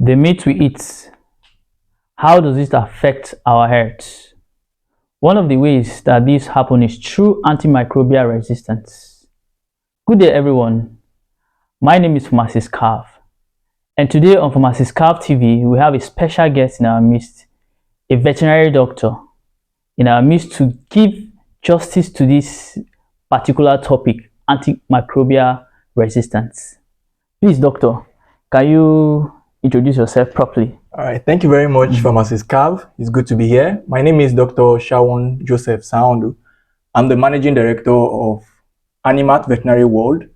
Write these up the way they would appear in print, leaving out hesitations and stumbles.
The meat we eat, how does it affect our health? One of the ways that this happens is through antimicrobial resistance. Good day, everyone. My name is Pharmacist Cav, and today on Pharmacist Cav TV, we have a special guest in our midst, a veterinary doctor in our midst to give justice to this particular topic, antimicrobial resistance. Please, doctor, can you introduce yourself properly? All right, thank you very much, Pharmacist Cav. It's good to be here. My name is Dr. Shawon Joseph Saundu. I'm the managing director of Animat Veterinary World,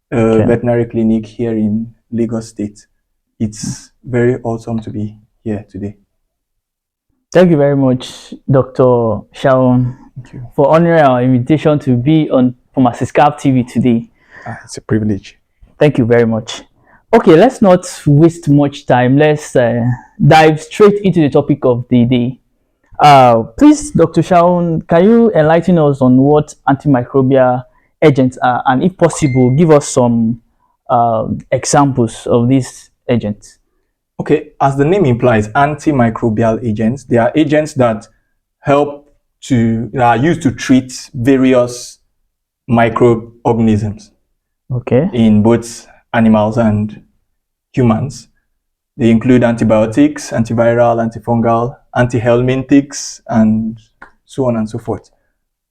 veterinary clinic here in Lagos State. It's very awesome to be here today. Thank you very much, Dr. Shawon, for honoring our invitation to be on Pharmacist Cav TV today. It's a privilege. Thank you very much. Okay, let's not waste much time. Let's dive straight into the topic of the day. Please, Dr. Shawon, can you enlighten us on what antimicrobial agents are, and if possible, give us some examples of these agents? Okay, as the name implies, antimicrobial agents, they are agents that are used to treat various microorganisms. Okay. In both animals and humans. They include antibiotics, antiviral, antifungal, antihelminthics, and so on and so forth.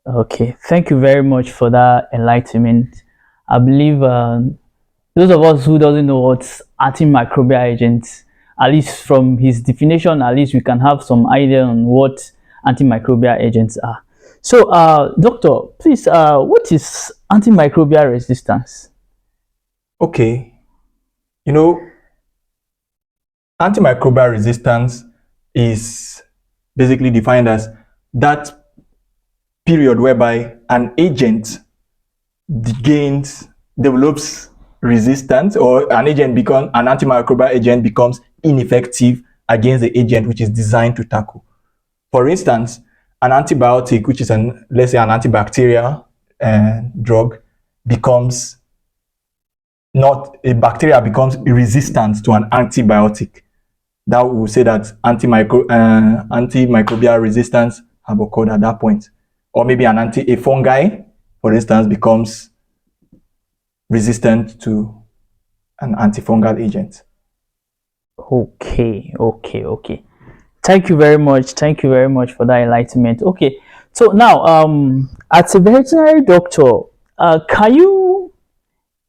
Okay, thank you very much for that enlightenment. I believe those of us who doesn't know what antimicrobial agents, at least from his definition, at least we can have some idea on what antimicrobial agents are. So, doctor, please, what is antimicrobial resistance? Okay, antimicrobial resistance is basically defined as that period whereby an agent develops resistance, or an antimicrobial agent becomes ineffective against the agent which is designed to tackle. For instance, an antibiotic, which is let's say an antibacterial drug, bacteria becomes resistant to an antibiotic. That will say that antimicrobial resistance have occurred at that point. Or maybe a fungi, for instance, becomes resistant to an antifungal agent. Okay. Thank you very much for that enlightenment. Okay, so now as a veterinary doctor, can you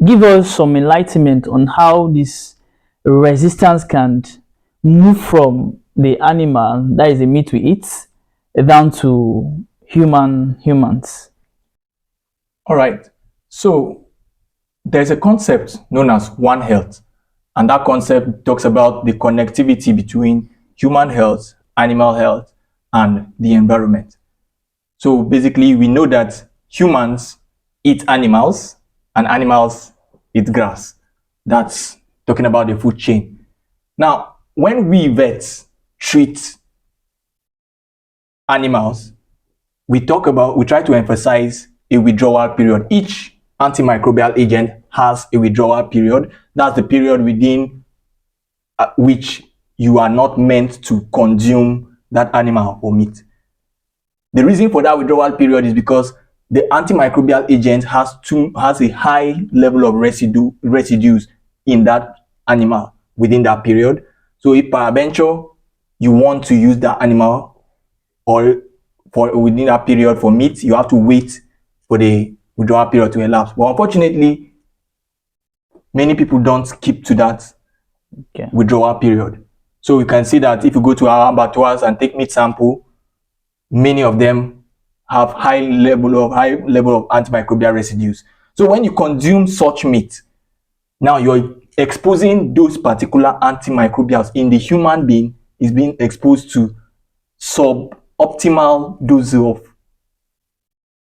give us some enlightenment on how this resistance can move from the animal, that is the meat we eat, down to humans? All right, so there's a concept known as One Health, and that concept talks about the connectivity between human health, animal health, and the environment. So basically, we know that humans eat animals and animals eat grass. That's talking about the food chain. Now, when we vets treat animals, we try to emphasize a withdrawal period. Each antimicrobial agent has a withdrawal period. That's the period within which you are not meant to consume that animal or meat. The reason for that withdrawal period is because the antimicrobial agent has a high level of residues in that animal within that period. So if peradventure you want to use that animal or within that period for meat, you have to wait for the withdrawal period to elapse. But unfortunately, many people don't keep to that withdrawal period. So you can see that if you go to our abattoirs and take meat sample, many of them have high level of antimicrobial residues. So when you consume such meat, now you're exposing those particular antimicrobials in the human being is being exposed to suboptimal dose of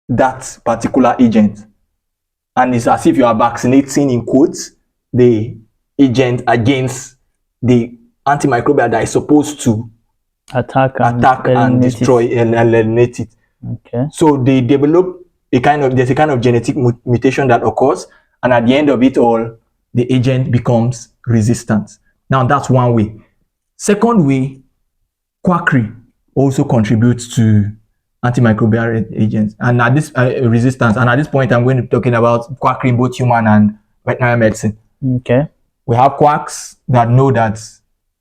that particular agent. And it's as if you are vaccinating, in quotes, the agent against the antimicrobial that is supposed to attack and destroy and eliminate it. Okay. So they develop there's a kind of genetic mutation that occurs, and at the end of it all, the agent becomes resistant. Now that's one way. Second way, quackery also contributes to antimicrobial agents and at this resistance. And at this point, I'm going to be talking about quackery in both human and veterinary medicine. Okay. We have quacks that know that,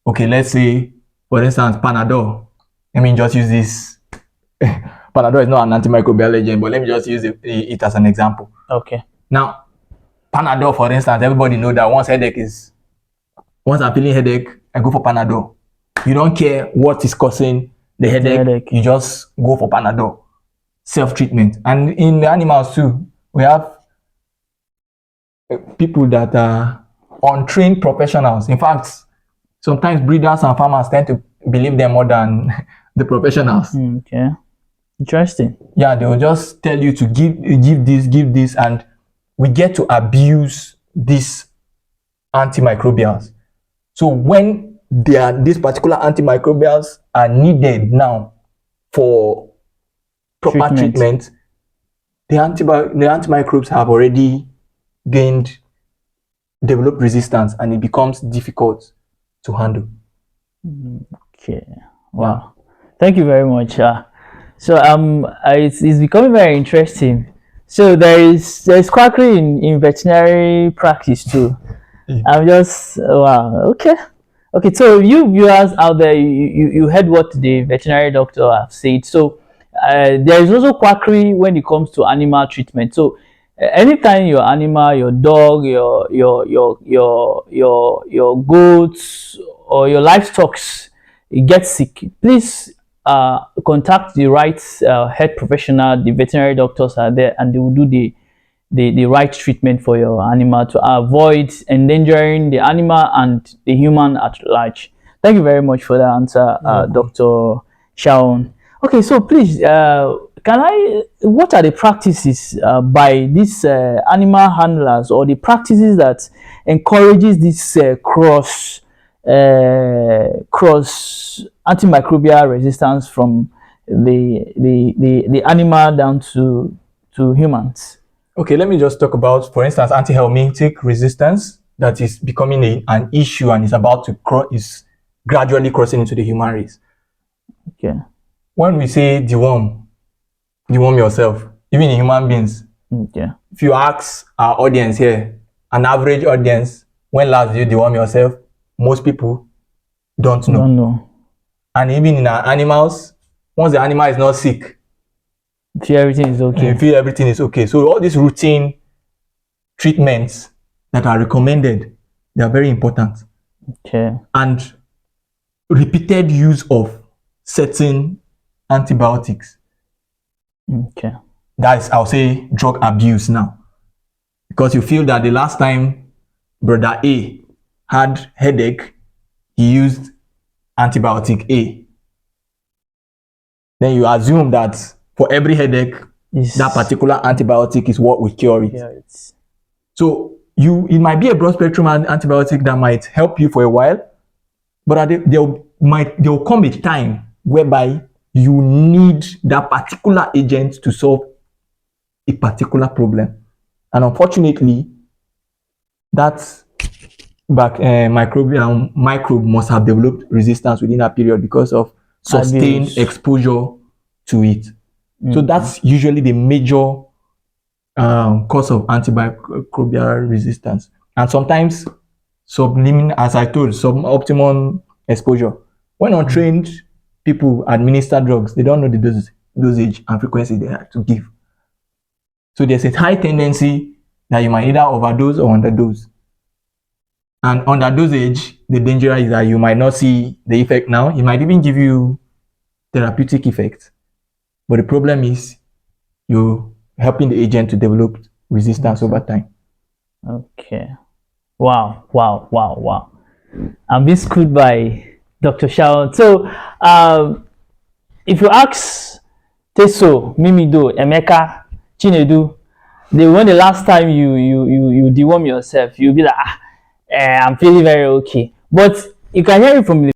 okay, let's say, for instance, Panadol. Let me just use this. Panadol is not an antimicrobial agent, but let me just use it as an example. Okay. Now, Panadol, for instance, everybody know that once I'm feeling headache, I go for Panadol. You don't care what is causing the headache. You just go for Panadol. Self-treatment. And in the animals too, we have people that are untrained professionals. In fact, sometimes breeders and farmers tend to believe them more than the professionals. Okay. Interesting. Yeah, they will just tell you to give this, and we get to abuse these antimicrobials. So when these particular antimicrobials are needed now for proper treatment, the antimicrobes have already developed resistance, and it becomes difficult to handle. Okay. Wow. Yeah. Thank you very much. So it's becoming very interesting. So there's quackery in veterinary practice too. Yeah. I'm just wow. Okay. So you viewers out there, you heard what the veterinary doctor have said. So there is also quackery when it comes to animal treatment. So anytime your animal, your dog, your goats or your livestock get sick, please contact the right health professional. The veterinary doctors are there, and they will do the right treatment for your animal to avoid endangering the animal and the human at large. Thank you very much for that answer, Dr. Shawon. Okay, so please, what are the practices by these animal handlers, or the practices that encourages this cross antimicrobial resistance from the animal down to humans? Okay, let me just talk about, for instance, antihelminthic resistance that is becoming an issue and is gradually crossing into the human race. Okay. When we say deworm yourself, even in human beings. Okay. If you ask our audience here, an average audience, when last did you deworm yourself? Most people don't know. And even in our animals, once the animal is not sick, feel everything is okay. You feel everything is okay. So all these routine treatments that are recommended, they are very important. Okay. And repeated use of certain antibiotics. Okay. That's, I'll say, drug abuse now. Because you feel that the last time brother A had headache, he used antibiotic A. Then you assume that for every headache, that particular antibiotic is what will cure it. Yeah, so it might be a broad spectrum antibiotic that might help you for a while, but there will come a time whereby you need that particular agent to solve a particular problem. And unfortunately, that microbe must have developed resistance within that period because of sustained exposure to it. So that's usually the major cause of antimicrobial resistance. And sometimes suboptimal exposure. When untrained people administer drugs, they don't know the dosage and frequency they have to give. So there's a high tendency that you might either overdose or underdose. And underdosage, the danger is that you might not see the effect now. It might even give you therapeutic effect. But the problem is you're helping the agent to develop resistance over time. Okay. Wow. I'm being schooled by Dr. Shawon. So, if you ask Teso, Mimido, Emeka, Chinedu, when the last time you deworm yourself, you'll be like, I'm feeling very okay. But you can hear it from the